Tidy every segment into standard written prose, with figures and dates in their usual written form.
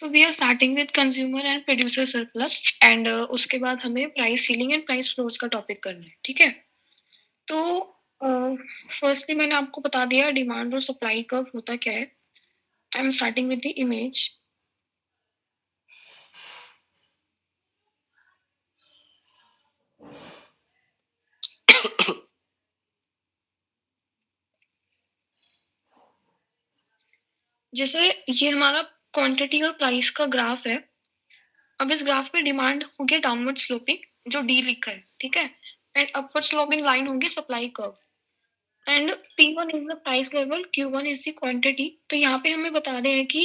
So we are starting with consumer and producer surplus and उसके बाद हमें price ceiling and price floors का topic करना है, ठीक है? तो फर्स्टली मैंने आपको बता दिया डिमांड और सप्लाई कर्व होता क्या है। I am starting with the image. जैसे ये हमारा क्वांटिटी और प्राइस का ग्राफ है। अब इस ग्राफ में डिमांड होगी डाउनवर्ड स्लोपिंग जो डी लिखा है, ठीक है? एंड अपवर्ड स्लोपिंग लाइन होगी supply curve. And P1 is the price level, Q1 is the quantity. तो यहाँ पे हमें बता रहे हैं कि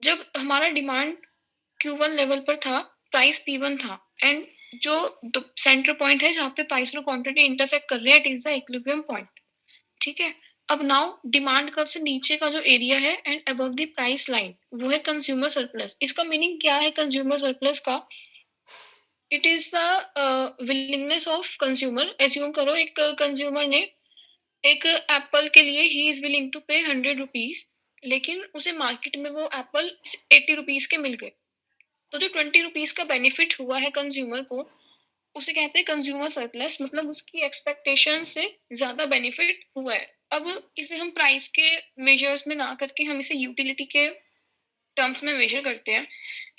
जब हमारा डिमांड Q1 लेवल पर था, प्राइस P1 था एंड जो सेंटर पॉइंट है जहाँ पे प्राइस और क्वांटिटी इंटरसेक्ट कर रहे हैं, it is the equilibrium point, ठीक है? अब नाउ डिमांड कर्व से नीचे का जो एरिया है and above the price line वो है कंज्यूमर सरप्लस। इसका मीनिंग क्या है कंज्यूमर सरप्लस का? It is the willingness of consumer. Assume करो एक कंज्यूमर ने एक एप्पल के लिए ही इज विलिंग टू पे 100 रुपीज, लेकिन उसे मार्केट में वो एप्पल 80 रुपीज के मिल गए। तो जो 20 रुपीज का बेनिफिट हुआ है कंज्यूमर को, उसे कहते हैं कंज्यूमर सरप्लस, मतलब उसकी एक्सपेक्टेशन से ज्यादा बेनिफिट हुआ है। अब इसे हम प्राइस के मेजर्स में ना करके हम इसे यूटिलिटी के टर्म्स में मेजर करते हैं।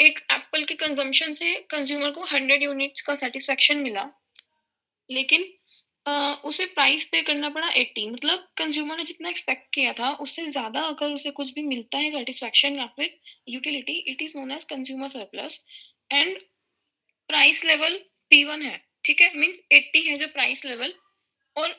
एक एप्पल के कंजम्पशन से कंज्यूमर को 100 यूनिट्स का सेटिस्फेक्शन मिला, लेकिन उसे प्राइस पे करना पड़ा 80। मतलब कंज्यूमर ने जितना एक्सपेक्ट किया था उससे ज्यादा अगर उसे कुछ भी मिलता है सेटिस्फेक्शन या फिर utility, it is known as consumer surplus. And price level P1 है, ठीक है? मींस 80 है जो प्राइस लेवल, और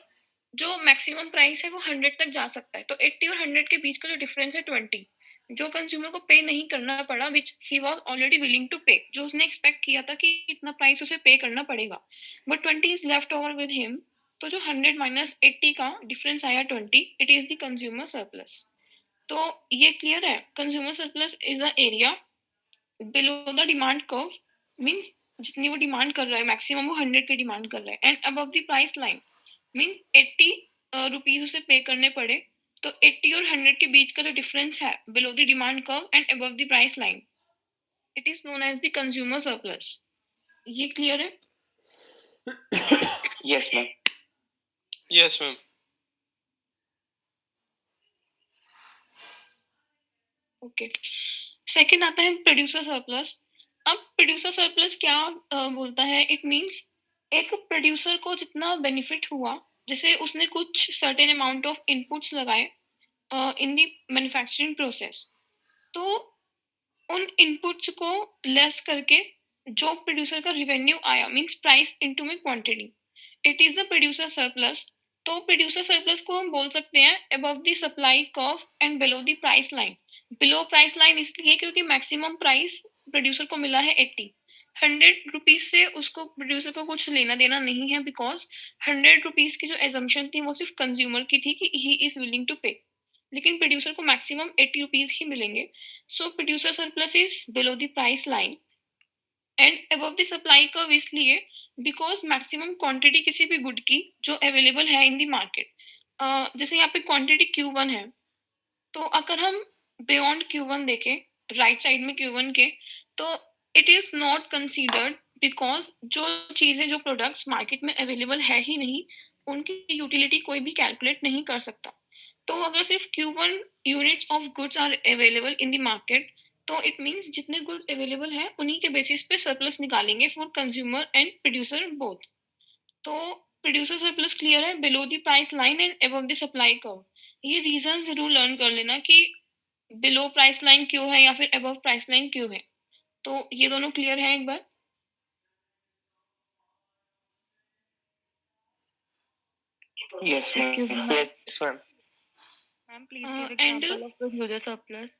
जो मैक्सिमम प्राइस है वो 100 तक जा सकता है। तो 80 और 100 के बीच का जो डिफरेंस है 20, जो कंज्यूमर को पे नहीं करना पड़ा, which he was already willing to pay, जो उसने एक्सपेक्ट किया था कि इतना प्राइस उसे पे करना पड़ेगा, but 20 is left over with him. तो जो 100 माइनस 80 का डिफरेंस आया 20, it is the consumer surplus. तो ये क्लियर है, consumer surplus is the area below the demand curve, means जितनी वो डिमांड कर रहा है मैक्सिमम वो 100 की डिमांड कर रहा है, and above the price line means 80 rupees उसे पे करने पड़े। तो 80 और 100 के बीच का जो डिफरेंस है below the demand curve and above the price line, it is known as the consumer surplus. ये क्लियर है? Yes, ma'am. Yes, ma'am. Okay. Second आता है प्रोड्यूसर सरप्लस। अब प्रोड्यूसर सरप्लस क्या बोलता है? इट मींस एक प्रोड्यूसर को जितना बेनिफिट हुआ, जैसे उसने कुछ सर्टेन अमाउंट ऑफ इनपुट्स लगाए इन द मैन्युफैक्चरिंग प्रोसेस, तो उन इनपुट्स को लेस करके जो प्रोड्यूसर का रिवेन्यू आया मींस प्राइस इनटू में quantity, it is the producer surplus. तो प्रोड्यूसर सरप्लस को हम बोल सकते हैं above the supply curve and below the price line. Below price line इसलिए क्योंकि मैक्सिमम प्राइस प्रोड्यूसर को मिला है 80। 100 रुपीज से उसको प्रोड्यूसर को कुछ लेना देना नहीं है, बिकॉज 100 रुपीज की जो एजम्पशन थी वो सिर्फ कंज्यूमर की थी कि ही इज विलिंग टू पे, लेकिन प्रोड्यूसर को मैक्सिमम 80 रुपीज ही मिलेंगे। So producer surplus is below the price line and above the supply curve, इसलिए बिकॉज मैक्सिमम क्वांटिटी किसी भी गुड की जो अवेलेबल है इन द मार्केट, जैसे यहाँ पे क्वांटिटी Q1 है, तो अगर हम बियॉन्ड Q1 देखें राइट साइड में Q1 के, तो it is not considered, because जो चीजें जो प्रोडक्ट्स मार्केट में अवेलेबल है ही नहीं, उनकी यूटिलिटी कोई भी कैलकुलेट नहीं कर सकता। तो अगर सिर्फ Q1 units of goods are available in the market, तो इट मींस जितने गुड अवेलेबल हैं उन्हीं के बेसिस पे सरप्लस निकालेंगे for consumer and producer both. तो प्रोड्यूसर सरप्लस क्लियर है, below the price line and above the supply curve. ये रीजन जरूर लर्न कर लेना कि बिलो प्राइस लाइन क्यों है या फिर अबव प्राइस लाइन क्यों है। तो ये दोनों क्लियर है एक बार? Yes, ma'am. Excuse me, Yes, ma'am. ma'am, please give and example of producer surplus.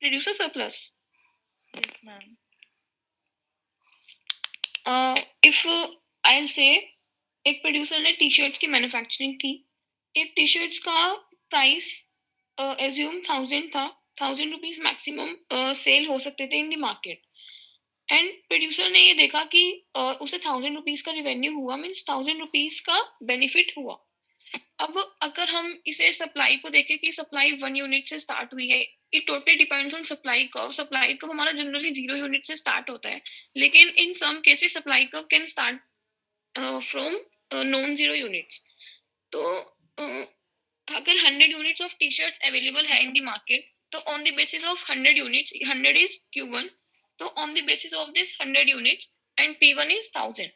Producer surplus, Yes, ma'am. If I will say एक प्रोड्यूसर ने टी शर्ट्स की मैन्युफैक्चरिंग की। एक टी शर्ट्स का प्राइस एज्यूम 1000 था, 1000 rupees maximum cell हो सकते थे इन द मार्केट। एंड प्रोड्यूसर ने ये देखा कि उसे 1000 रुपीज का रिवेन्यू हुआ, मीन्स 1000 रुपीज का बेनिफिट हुआ। अब अगर हम इसे सप्लाई को देखें कि सप्लाई 1 यूनिट से स्टार्ट हुई है, it totally depends on supply curve. Supply curve हमारा जनरली 0 यूनिट से स्टार्ट होता है, लेकिन in some cases supply curve can start from non 0 units. तो अगर 100 यूनिट्स ऑफ टी-शर्ट्स अवेलेबल है इन द मार्केट, तो on the basis of 100 units, 100 is Q1, तो on the basis of this 100 units and P1 is 1000,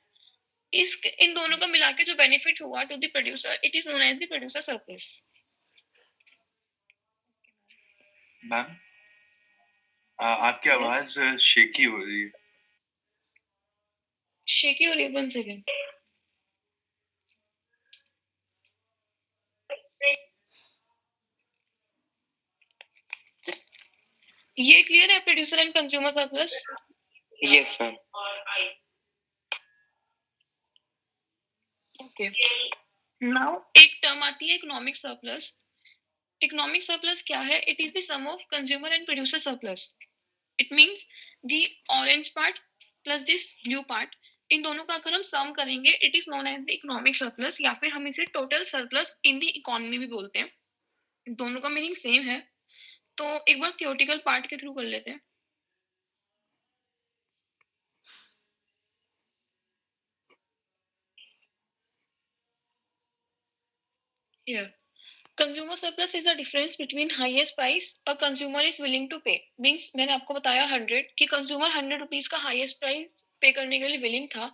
इस इन दोनों का मिला के जो बेनिफिट हुआ to the producer, it is known as the producer surplus. Ma'am आपकी आवाज शेकी हो रही है। शेकी हो रही है, 1 सेकंड। ये क्लियर है producer and consumer surplus? Yes, ma'am. Okay, now एक टर्म आती है इकोनॉमिक सरप्लस। इकोनॉमिक सरप्लस क्या है? It is the sum of consumer and producer surplus. It means the orange part plus this blue part, इन दोनों का अगर हम सम करेंगे, it is known as the economic surplus, या फिर हम इसे total surplus in the economy भी बोलते हैं। दोनों का मीनिंग सेम है। तो एक बार थियोरेटिकल पार्ट के थ्रू कर लेते हैं। Here, consumer surplus is the difference between highest price a consumer is willing to pay. Means मैंने आपको बताया 100 कि consumer 100 रुपीस का highest price पे करने के लिए willing था,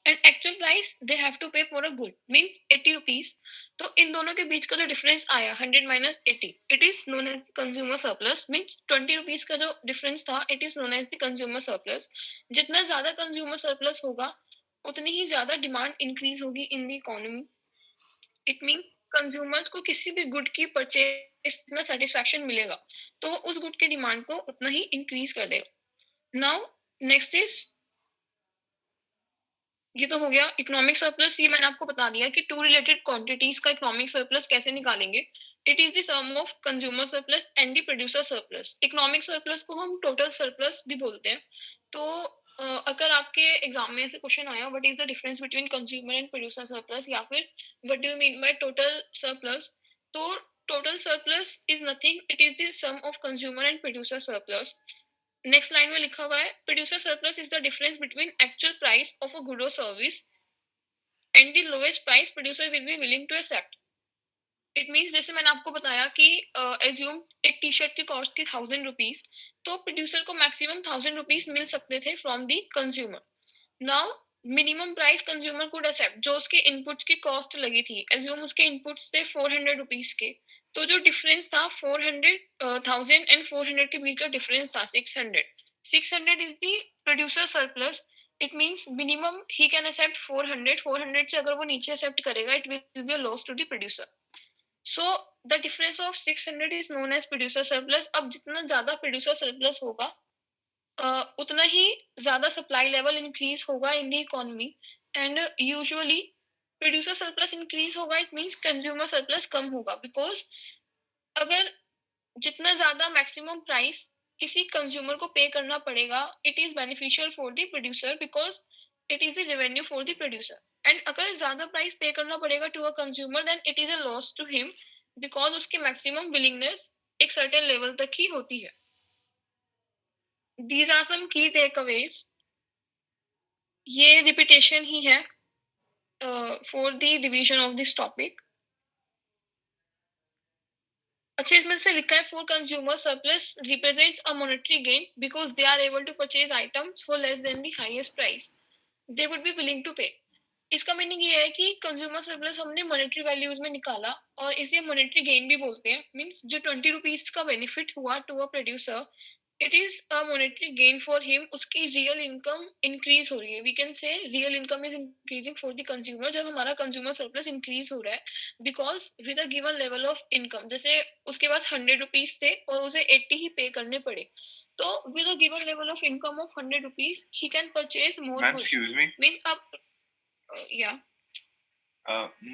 and actual price they have to pay for a good means 80 rupees. तो इन दोनों के बीच का जो difference आया 100 minus 80, it is known as the consumer surplus। means 20 rupees का जो difference था, it is known as the consumer surplus। जितना ज्यादा consumer surplus होगा, उतनी ही ज्यादा demand increase होगी in the economy। It mean consumers को किसी भी गुड की परचेज में सेटिस्फैक्शन मिलेगा, तो वो उस गुड की डिमांड को उतना ही इंक्रीज कर देगा। नाउ नेक्स्ट इज, ये तो हो गया इकोनॉमिक सरप्लस। ये मैंने आपको बता दिया कि टू रिलेटेड क्वांटिटीज का इकोनॉमिक सरप्लस कैसे निकालेंगे। It is the sum of consumer surplus and the producer surplus. Economic surplus को हम टोटल सरप्लस भी बोलते हैं। तो अगर आपके एग्जाम में ऐसे क्वेश्चन आया what is the difference between consumer and producer surplus, या फिर what do you mean by total surplus, तो total surplus is nothing, it is the sum of consumer and producer surplus. Next line में लिखा हुआ है producer surplus is the difference between actual price of a good और service and the lowest price producer will be willing to accept. It means जैसे मैंने आपको बताया कि एज्यूम एक टी शर्ट की कॉस्ट थी 1000 रुपीज, तो प्रोड्यूसर को मैक्सिमम 1000 रुपीज मिल सकते थे from the consumer. Now minimum price consumer could accept, जो उसके इनपुट्स की कॉस्ट लगी थी, एज्यूम उसके इनपुट्स थे 400 रुपीज के, तो जो डिफरेंस था 400,000 एंड 400 के बीच का डिफरेंस था 600। 600 is the producer surplus. It means minimum he can accept 400। 400 से अगर वो नीचे एक्सेप्ट करेगा, it will be a loss to the producer. So the difference of 600 is known as producer surplus. अब जितना ज्यादा प्रोड्यूसर सरप्लस होगा, उतना ही ज्यादा सप्लाई लेवल इंक्रीज होगा इन the economy, and usually producer surplus increase होगा, इट मींस कंज्यूमर सरप्लस कम होगा। Because अगर जितना ज्यादा मैक्सिमम प्राइस किसी कंज्यूमर को पे करना पड़ेगा, it is beneficial for the producer because it is the revenue for the producer. And अगर ज्यादा प्राइस पे करना पड़ेगा to a consumer, then it is a loss to him because उसकी maximum willingness एक certain level तक ही होती है। These are some key takeaways। ये रिपीटेशन ही है for the division of this topic. अच्छा, इसमें से लिखा है for consumer surplus represents a monetary gain because they are able to purchase items for less than the highest price they would be willing to pay. इसका meaning ये है कि consumer surplus हमने मॉनेटरी वैल्यूज में निकाला, और इसे monetary gain भी बोलते हैं। मींस जो 20 रुपीज का बेनिफिट हुआ to a producer, it is a monetary gain for him. उसकी रियल इनकम इंक्रीज हो रही है। We can say real income is increasing for the consumer जब हमारा कंज्यूमर सरप्लस इंक्रीज हो रहा है, because with a given level of income. जैसे उसके पास 100 रुपीज थे और उसे 80 ही पे करने पड़े, तो with a given level of income of 100 rupees he can purchase more ma'am goods. Excuse me. Means आप या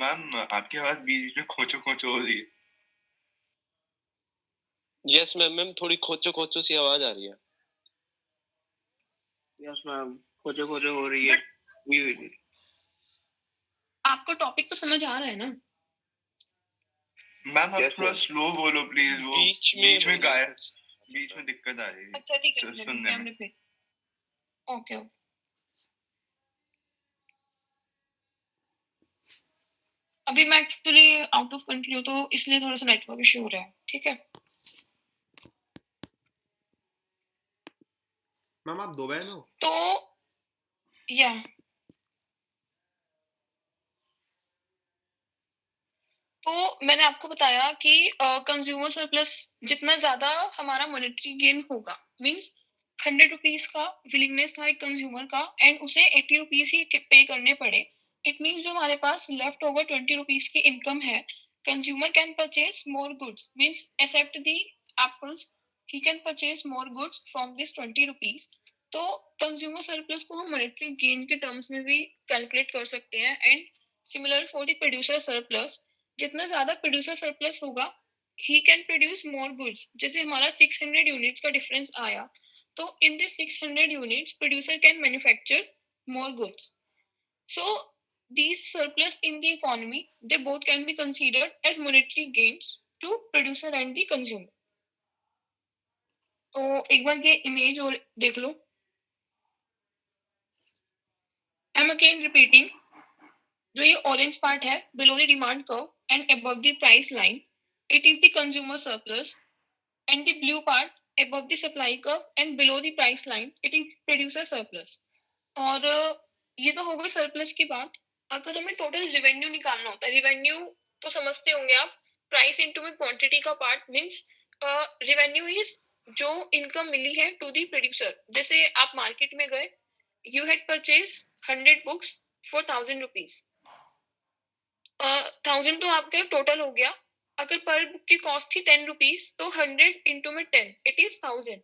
मैम आपकी आवाज बीच में खोचो खोचो हो रही है। यस मैम, मैम थोड़ी खोचो खोचो सी आवाज आ रही है। Yes, ma'am. खोजो खोजो हो रही है। आपको टॉपिक तो समझ आ रहा है ना? मैम आप Yes, थोड़ा sir. स्लो बोलो प्लीज, वो बीच बीच में बोलो। गायब, बीच में दिक्कत आ रही है अच्छा ठीक है, सुनने में। कैमरे पे। Okay okay. अभी मैं एक्चुअली आउट ऑफ कंट्री हूँ, तो इसलिए थोड़ा सा नेटवर्क इशू हो रहा है, ठीक है। मैम आप दुबई में हो? तो या तो मैंने आपको बताया कि कंज्यूमर सरप्लस जितना ज्यादा हमारा मॉनेटरी गेन होगा, मींस 100 रुपीज का विलिंगनेस था एक कंज्यूमर का, एंड उसे 80 रुपीज ही पे करने पड़े। इट मीन्स जो हमारे पास लेफ्ट ओवर 20 रुपीज की इनकम है, consumer can purchase more goods, means except the apples, he can purchase more goods from this 20 rupees. तो कंज्यूमर सरप्लस को हम मॉनेटरी गेन के टर्म्स में भी कैलकुलेट कर सकते हैं। And similar for the producer surplus, जितना ज्यादा प्रोड्यूसर सरप्लस होगा, he can produce more goods. जैसे हमारा 600 यूनिट्स का डिफरेंस आया, तो in this 600 units producer can manufacture more goods. So these surplus in the economy, they both can be considered as monetary gains to producer and the consumer. तो एक बार ये image और देख लो। I'm again repeating, जो ये orange part है below the demand curve and above the price line, it is the consumer surplus, and the blue part above the supply curve and below the price line, it is producer surplus. और ये तो हो गई surplus की बात। अगर हमें total revenue निकालना होता है, रेवेन्यू तो समझते होंगे आप, प्राइस इनटू में क्वांटिटी का पार्ट, मींस रेवेन्यू इज जो इनकम मिली है टू दी प्रोड्यूसर। जैसे आप मार्केट में गए, you had purchase 100 books for 1000 rupees, 1000 तो आपका टोटल हो गया। अगर पर बुक की कॉस्ट थी 10 रुपीज, तो 100 इंटू में 10, इट इज 1000।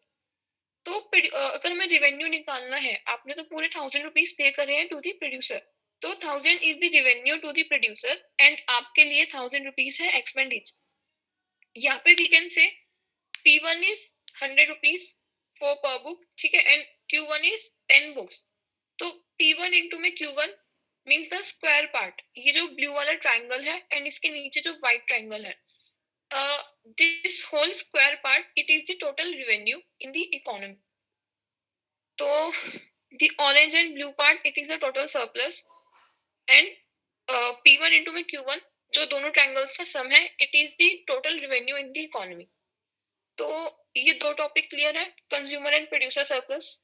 तो अगर हमें रेवेन्यू निकालना है, आपने तो पूरे 1000 रुपीज पे करे हैं टू दी प्रोड्यूसर, तो 1000 is the revenue to the producer, and आपके लिए 1000 रुपीज है एक्सपेंडिचर। यहाँ पे we can say P1 is 100 rupees for per book, ठीक है, एंड Q1 इज 10 बुक्स। तो P1 इंटू में Q1 means the square part, ये जो ब्लू वाला ट्राइंगल है एंड इसके नीचे जो व्हाइट ट्राइंगल है, this whole square part, it is the total revenue in the economy. So the orange and blue part, it is the total surplus, and P1 into में Q1 जो दोनों triangles का sum है, it is the total revenue in the economy. तो ये दो topic clear है, consumer and producer surplus.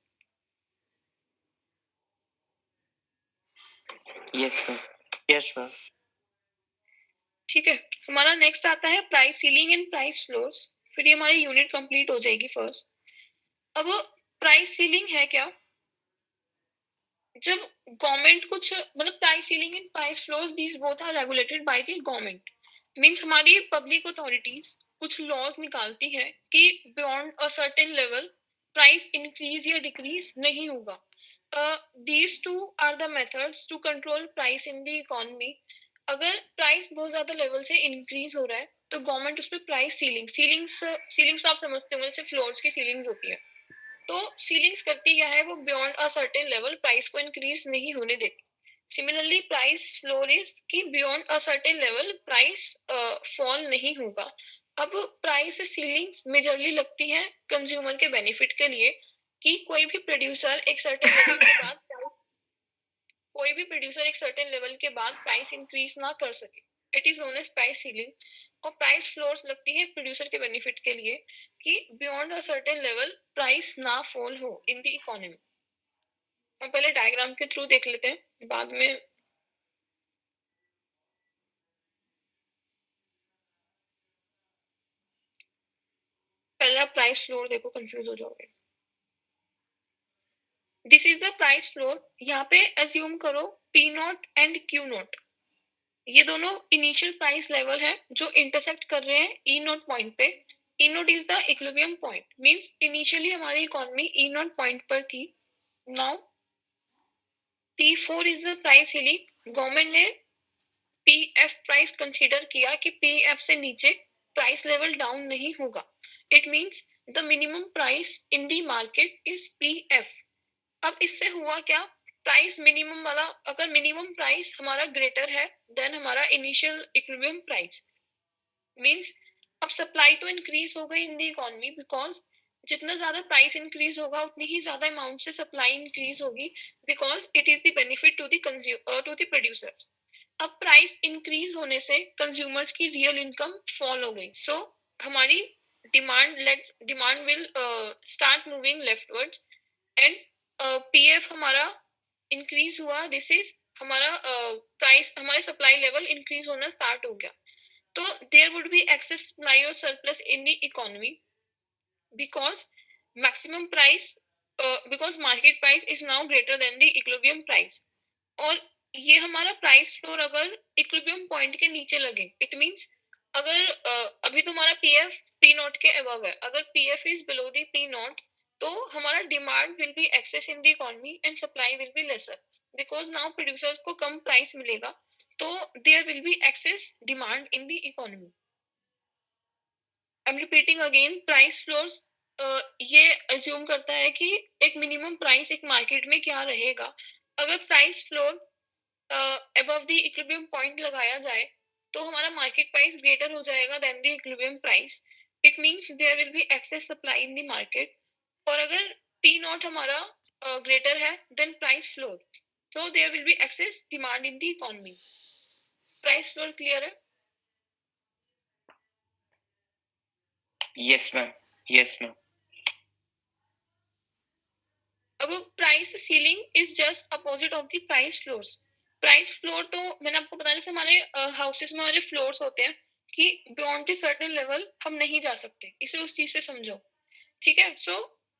Yes, ma'am. Yes, ma'am. ठीक है, हमारा नेक्स्ट आता है price ceiling and price floors. फिर ये हमारी यूनिट कंप्लीट हो जाएगी फर्स्ट। अब प्राइस सीलिंग है क्या? जब गवर्नमेंट कुछ मतलब price ceiling and price floors, these both are regulated by the government. Means हमारी पब्लिक अथॉरिटीज कुछ लॉज निकालती है कि beyond a certain level price increase या डिक्रीज नहीं होगा। These two are the methods to control price in the economy. अगर price बहुत ज्यादा लेवल से इंक्रीज हो रहा है, तो गवर्नमेंट उस पर प्राइस सीलिंग्स तो आप समझते होंगे, जैसे फ्लोर्स की सीलिंग्स होती है। तो सीलिंग्स करती क्या है, वो beyond a certain level price को इंक्रीज नहीं होने देती। सिमिलरली प्राइस फ्लोर इज कि beyond a certain level price fall नहीं होगा। अब प्राइस सीलिंग्स मेजरली लगती हैं कंज्यूमर के बेनिफिट के लिए, कि कोई भी प्रोड्यूसर एक सर्टेन लेवल के बाद प्राइस इंक्रीज ना कर सके। It is known as price ceiling. और प्राइस फ्लोर्स लगती है प्रोड्यूसर के बेनिफिट के लिए, कि beyond a certain level price ना फॉल हो इन द इकोनॉमी। हम पहले डायग्राम के थ्रू देख लेते हैं, बाद में पहला प्राइस फ्लोर देखो, कंफ्यूज हो जाओगे। This is the price floor. यहाँ पे अज्यूम करो P0 एंड Q0, ये दोनों इनिशियल प्राइस लेवल है जो इंटरसेक्ट कर रहे हैं E0 पॉइंट पे। E0 is the equilibrium point, means initially हमारी इकोनॉमी E0 पॉइंट पर थी। Now P4 is the price ceiling. Government ने PF प्राइस कंसीडर किया कि PF से नीचे प्राइस लेवल डाउन नहीं होगा। It means the minimum price in the market is PF। अब इससे हुआ क्या, प्राइस मिनिमम वाला, अगर मिनिमम प्राइस हमारा ग्रेटर है देन हमारा इनिशियल इक्विलिब्रियम प्राइस, मीन्स अब सप्लाई तो इंक्रीज हो गई इन द इकोनॉमी, बिकॉज जितना ज्यादा प्राइस इंक्रीज होगा उतनी ही ज्यादा अमाउंट से सप्लाई इंक्रीज होगी, because it is the benefit to the producers. अब प्राइस इंक्रीज होने से कंज्यूमर्स की रियल इनकम फॉल हो गई, सो हमारी demand will start moving leftwards and PF हमारा इंक्रीज हुआ, दिस इज हमारा प्राइस हमारे सप्लाई लेवल इंक्रीज होना स्टार्ट हो गया। तो there would be excess supply और surplus in the economy because maximum price because market price is now greater than the equilibrium price। और ये हमारा प्राइस फ्लोर अगर इक्विलिब्रियम पॉइंट के नीचे लगे, इट मींस अगर अभी तो हमारा पीएफ पी नॉट के अबव है, अगर PF is below the P nought तो हमारा demand will be excess in the economy and supply will be lesser, because now producers को कम प्राइस मिलेगा, तो there will be excess demand in the economy. I am repeating again, price floors ये assume करता है कि एक minimum price एक मार्केट में क्या रहेगा। अगर price floor above the equilibrium point लगाया जाए तो हमारा मार्केट प्राइस ग्रेटर हो जाएगा then the equilibrium price, it means there will be excess supply in the market. और अगर पी नॉट हमारा ग्रेटर है then price floor, so there will be excess demand in the economy। Price floor clear है? Yes, ma'am. Yes, ma'am. अब price ceiling is just opposite of the price floors. Price floor तो मैंने आपको बताया, जैसे हमारे houses में हमारे फ्लोर्स होते हैं कि बियॉन्ड द सर्टेन लेवल हम नहीं जा सकते, इसे उस चीज से समझो, ठीक है। सो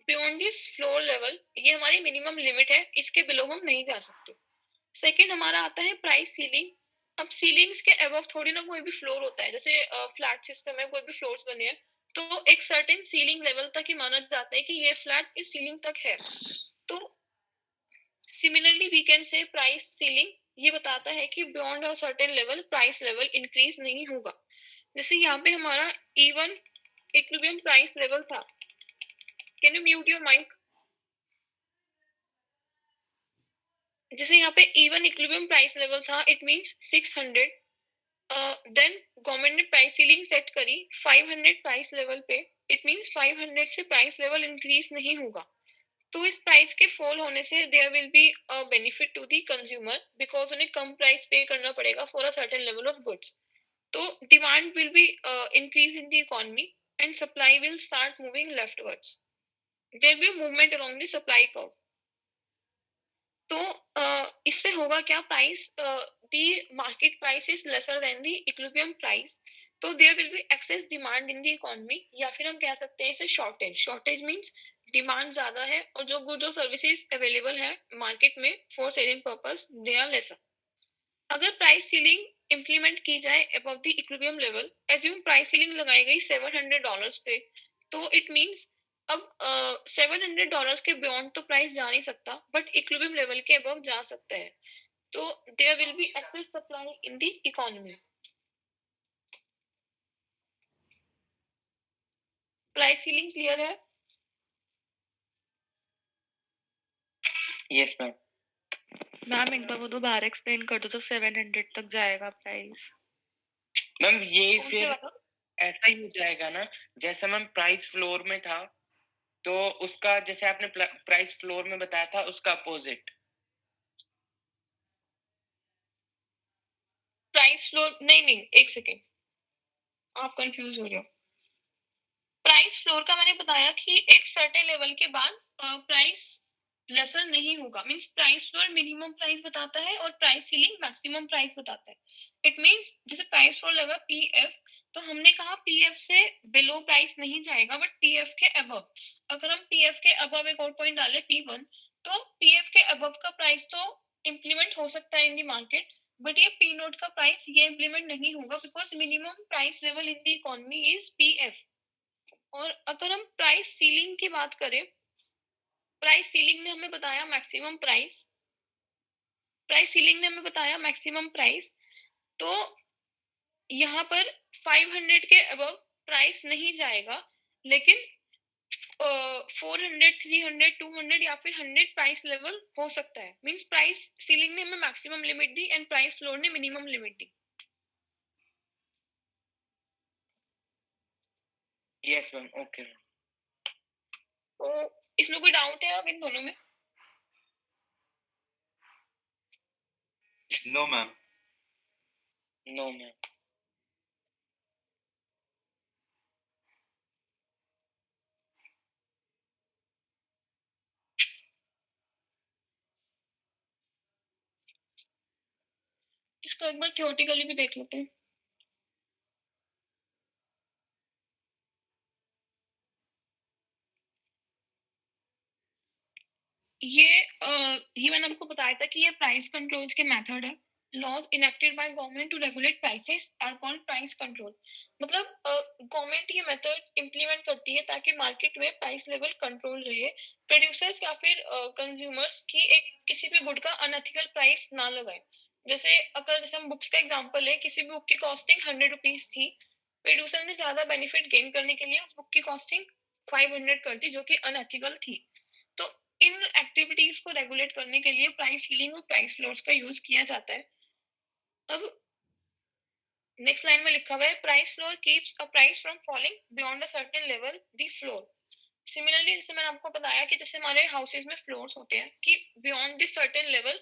बियॉन्ड दिस फ्लोर लेवल ये हमारी मिनिमम लिमिट है, इसके बिलो हम नहीं जा सकते। सेकंड हमारा आता है प्राइस सीलिंग। अब सीलिंग्स के अबव थोड़ी ना कोई भी फ्लोर होता है, जैसे फ्लैट सिस्टम है, कोई भी फ्लोर्स बने हैं तो एक सर्टेन सीलिंग लेवल तक ही माना जाता है कि ये फ्लैट इस सीलिंग तक है। तो similarly we can say price ceiling ये बताता है कि beyond a certain level price level increase नहीं होगा। जैसे यहाँ पे हमारा इवन इक्विलिब्रियम प्राइस लेवल था, can you mute your mic? जैसे यहाँ पे इवन इक्विलिब्रियम प्राइस लेवल था, इट मींस 600, देन गवर्नमेंट ने प्राइस सीलिंग सेट करी 500 प्राइस लेवल पे, इट मींस 500 से प्राइस लेवल इंक्रीज नहीं होगा। तो इस प्राइस के फॉल होने से there will be a benefit to the consumer, because उन्हें कम प्राइस पे करना पड़ेगा for a certain level of goods. तो demand will be increase in the economy and supply will start moving leftwards, there will be movement along the supply curve. तो इससे होगा क्या, price the market price is lesser than the equilibrium price, तो there will be excess demand in the economy, या फिर हम कह सकते हैं इसे शॉर्टेज। शॉर्टेज मींस डिमांड ज्यादा है और जो गुड्स और सर्विसेज अवेलेबल है मार्केट में for selling purpose they are lesser. अगर प्राइस सीलिंग इंप्लीमेंट की जाए above the equilibrium level, assume price ceiling लगाई गई $700 पे, तो इट मींस अब $700 के बियॉन्ड तो प्राइस जा नहीं सकता, बट इक्विलिब्रियम लेवल के अबव जा सकता है, तो there will be excess supply in the economy. Price ceiling clear है? Yes, ma'am. मैम एक बार वो दोबारा एक्सप्लेन कर दो, तो 700 तक जाएगा प्राइस। मैम ये कौन से फिर वाला? ऐसा ही हो जाएगा ना, जैसा मैम प्राइस फ्लोर में था, तो उसका जैसे आपने प्राइस फ्लोर में बताया था उसका अपोजिट। प्राइस फ्लोर नहीं नहीं, एक सेकेंड, आप कंफ्यूज हो रहे हो। प्राइस फ्लोर का मैंने बताया कि एक सर्टेन लेवल के बाद प्राइस लेसर नहीं होगा, means price floor minimum price बताता है और प्राइस सीलिंग मैक्सिमम प्राइस बताता है। इट मींस जैसे प्राइस फ्लोर लगा पीएफ, तो हमने कहा पीएफ से बिलो प्राइस नहीं जाएगा, बट पीएफ के अबव। अगर हम पीएफ के अबव एक और पॉइंट डाले P1, तो पीएफ के अबव का प्राइस तो इंप्लीमेंट हो सकता है इन द मार्केट, बट ये पी नोट का प्राइस ये इंप्लीमेंट नहीं होगा, because minimum price level in the economy is PF. और अगर हम प्राइस सीलिंग की बात करें, प्राइस सीलिंग ने हमें बताया मैक्सिमम प्राइस, प्राइस सीलिंग ने हमें बताया मैक्सिमम प्राइस, तो यहाँ पर 500 के अबव प्राइस नहीं जाएगा, लेकिन 400, 300, 200 या फिर 100 प्राइस लेवल हो सकता है। मींस प्राइस सीलिंग ने हमें मैक्सिमम लिमिट दी एंड प्राइस फ्लोर ने मिनिमम लिमिट दी। Yes ma'am, okay ma'am. तो इसमें कोई डाउट है अब इन दोनों में? No ma'am. No ma'am. इसको एक बार थ्योरेटिकली भी देख लेते हैं। ये मैंने आपको बताया था कि ये प्राइस कंट्रोल्स के मेथड है। Laws enacted by government to regulate prices are called price control. मतलब गवर्नमेंट ये मेथड्स इंप्लीमेंट करती है ताकि मार्केट में प्राइस लेवल कंट्रोल रहे, प्रोड्यूसर्स या फिर कंज्यूमर्स की एक किसी भी गुड का अनएथिकल प्राइस ना लगाए। जैसे हम बुक्स का एग्जांपल है, किसी भी बुक की कॉस्टिंग 100 रुपीज थी, प्रोड्यूसर ने ज्यादा बेनिफिट गेन करने के लिए उस बुक की कॉस्टिंग 500 कर दी, जो कि अनएथिकल थी। तो इन एक्टिविटीज को रेगुलेट करने के लिए प्राइस सीलिंग और प्राइस फ्लोर्स का यूज किया जाता है। अब नेक्स्ट लाइन में लिखा हुआ है, price floor keeps a price from falling beyond a certain level the floor. Similarly जैसे मैंने आपको बताया कि जैसे हमारे हाउसेज में फ्लोर्स होते हैं कि बियॉन्ड द सर्टेन लेवल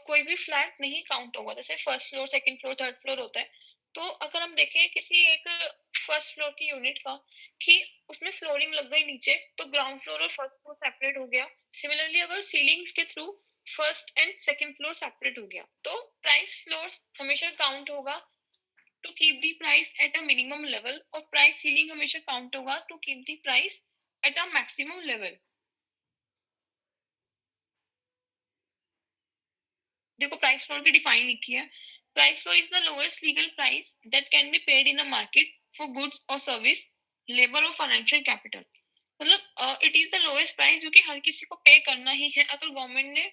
कोई भी फ्लैट नहीं काउंट होगा। जैसे first floor, second floor, third floor होता है। तो अगर हम देखें किसी एक फर्स्ट फ्लोर की यूनिट का कि उसमें फ्लोरिंग लग गई नीचे, तो ग्राउंड फ्लोर और फर्स्ट फ्लोर सेपरेट हो गया। सिमिलरली अगर सीलिंग्स के through first and second floor separate हो गया, तो प्राइस फ्लोर्स हमेशा काउंट होगा to keep the price at a minimum level, और प्राइस सीलिंग हमेशा काउंट होगा to keep the price at a maximum level. देखो प्राइस फ्लोर की डिफाइन लिखी है, price floor is the lowest legal price that can be paid in a market for goods और service, labour और financial capital. मतलब it is the lowest price जो कि हर किसी को पे करना ही है। अगर गवर्नमेंट ने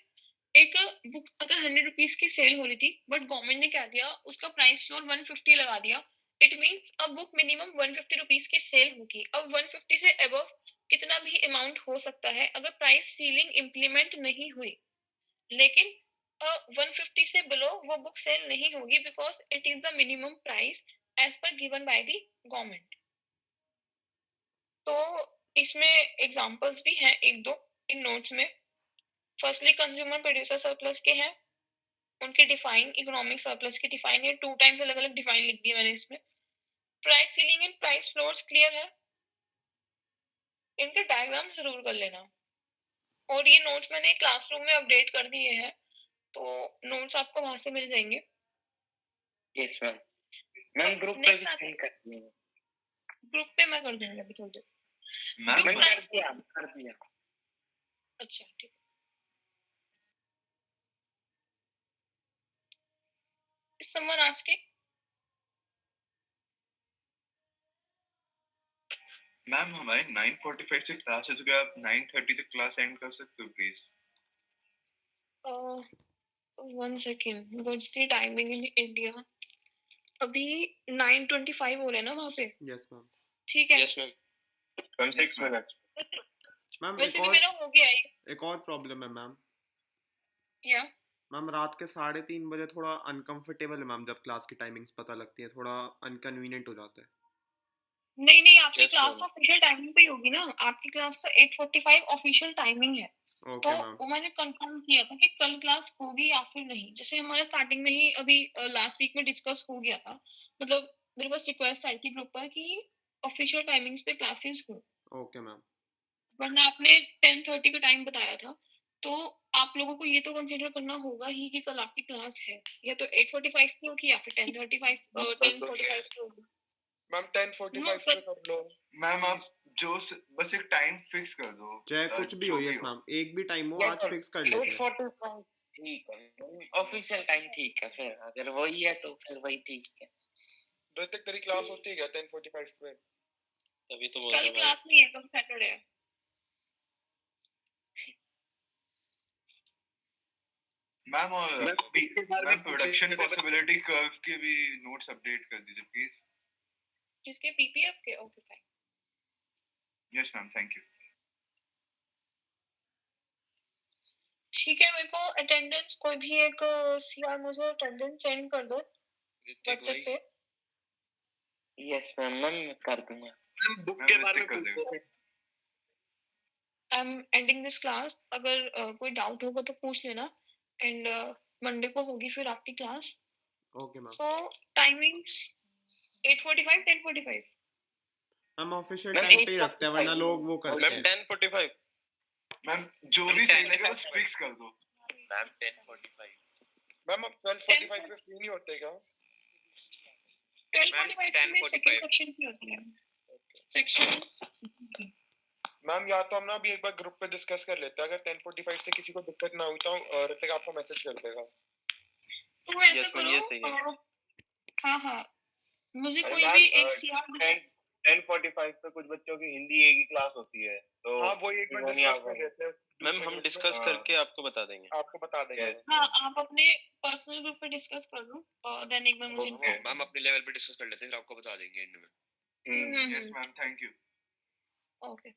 एक बुक अगर 100 रुपीज की सेल हो रही थी, बट गवर्नमेंट ने क्या किया, उसका प्राइस फ्लोर 150 लगा दिया। इट मीन्स अब बुक मिनिमम 150 रुपीज की सेल होगी। अब 150 से अबव कितना भी अमाउंट हो सकता है अगर प्राइस सीलिंग इम्प्लीमेंट नहीं हुई। लेकिन 150 से बिलो वो बुक सेल नहीं होगी, because it is the minimum price as per given by the government. तो इसमें एग्जांपल्स भी हैं एक दो इन नोट्स में। फर्स्टली कंज्यूमर प्रोड्यूसर सरप्लस के हैं, उनके डिफाइन इकोनॉमिक सरप्लस की डिफाइन है, 2 टाइम्स अलग अलग डिफाइन लिख दी है मैंने इसमें। Price ceiling and price floors clear है, इनके डायग्राम जरूर कर लेना। और ये नोट्स मैंने क्लासरूम में अपडेट कर दिए हैं, तो नोट्स आपको वहां से मिल जाएंगे। Yes ma'am. मैम ग्रुप पे भी नेक्स्ट सेंड कर दिए। ग्रुप पे मैं कर दूंगी अभी थोड़ी देर। मैम Group मैंने price- कर दिया। अच्छा ठीक। Is someone asking? मैम हमारी 9:45 से क्लास है, तो क्या आप 9:30 तक क्लास एंड कर सकते हो please? One second. What's the timing in India? अभी 9:25 हो रहे हैं ना वहाँ पे? Yes ma'am. ठीक है। Yes ma'am. 6 मिनट। मैम वैसे भी मेरा हो गया ये। एक और प्रॉब्लम है मैम। या मैम रात के 3:30 बजे थोड़ा अनकंफर्टेबल है मैम, जब क्लास की टाइमिंग्स पता लगती है, थोड़ा अनकन्वीनियंट हो जाता है। नहीं आपकी Yes, क्लास ma'am. तो ऑफिशियल टाइमिंग पे ही होगी ना। आपकी क्लास तो 8:45 ऑफिशियल टाइमिंग है। तो ओके मैम। वो मैंने कंफर्म किया था कि कल क्लास होगी या फिर नहीं। जैसे हमारे स्टार्टिंग में ही अभी लास्ट वीक में डिस्कस हो गया था। मतलब मेरे पास रिक्वेस्ट आई थी ग्रुप पर कि ऑफिशियल टाइमिंग्स पे क्लासेस हो, ओके मैम। वरना आपने 10:30 का टाइम बताया था। तो आप लोगों को ये तो कंसीडर करना होगा ही कि कल आपकी क्लास है, या तो 8:45 पे होगी या फिर 10:35 10:45 पे होगी। मैम 10:45 पे कर लो। मैम आप बस एक टाइम फिक्स कर दो, चाहे कुछ भी जो हो। भी यस हो। मैम, एक भी टाइम हो, Yes, आज sir. फिक्स कर लेते हैं। 8:45 ठीक है, ऑफिशियल टाइम ठीक है। फिर अगर वही है तो फिर वही ठीक है। ऋतिक तेरी क्लास होती है क्या 10:45 पे? अभी तो बोल कल रहा भाई। क्लास नहीं है, कल सैटरडे है। मैम और पिछली बार भी मैम प्रोडक्शन पूछे थे पॉसिबिलिटी कर्व के भी नोट्स अपडेट कर दीजिए प्लीज। किसके? पीपीएफ के? Okay fine. Yes ma'am, thank you. ठीक है, मेरे को अटेंडेंस कोई भी एक सीआर मुझे अटेंडेंस सेंड कर दो ऋतिक व्हाट्सएप भाई पे। यस मैम, मैं कर दूंगा। मैम बुक मैम के बारे में ऋतिक कर पूछ देगा। रहे थे। I am ending this class. अगर कोई डाउट होगा तो पूछ लेना एंड मंडे को होगी फिर आपकी class. Okay ma'am. So timings 8:45 10:45 हम ऑफिशियल मैम टाइम पे ही रखते हैं, वरना 8:45 लोग वो करते मैम हैं। 10:45 मैम जो भी सही लगे बस फिक्स कर दो। मैम 10:45 मैम आप 12:45 पे फ्री नहीं होते क्या? 12:45 में 10:45 सेकंड सेक्शन की होती है सेक्शन। मैम या तो हम ना अभी एक बार ग्रुप पे डिस्कस कर लेते हैं, अगर 10:45 से किसी को दिक्कत ना हुई तो ऋतिक आपको मैसेज कर देगा। तो ऐसा यस मैम, करो ये सही है। हाँ हाँ मुझे अरे कोई मैम, भी एक सीआर 10:45 पे कुछ बच्चों की हिंदी ए की क्लास होती है, तो हाँ वो एक बार वो नहीं आ डिस्कस कर पाएंगे। लेते हैं मैम दूसरे हम ग्रुप डिस्कस हाँ। करके आपको बता देंगे। में, आपको बता देंगे। Yes, हाँ ma'am. आप अपने पर्सनल ग्रुप पे डिस्कस कर लो और देन एक बार मुझे Okay. inform मैम अपने लेवल पे डिस्कस कर लेते हैं फिर आपको बता देंगे एंड में। हम्म, यस मैम, थैंक यू। करो। ओके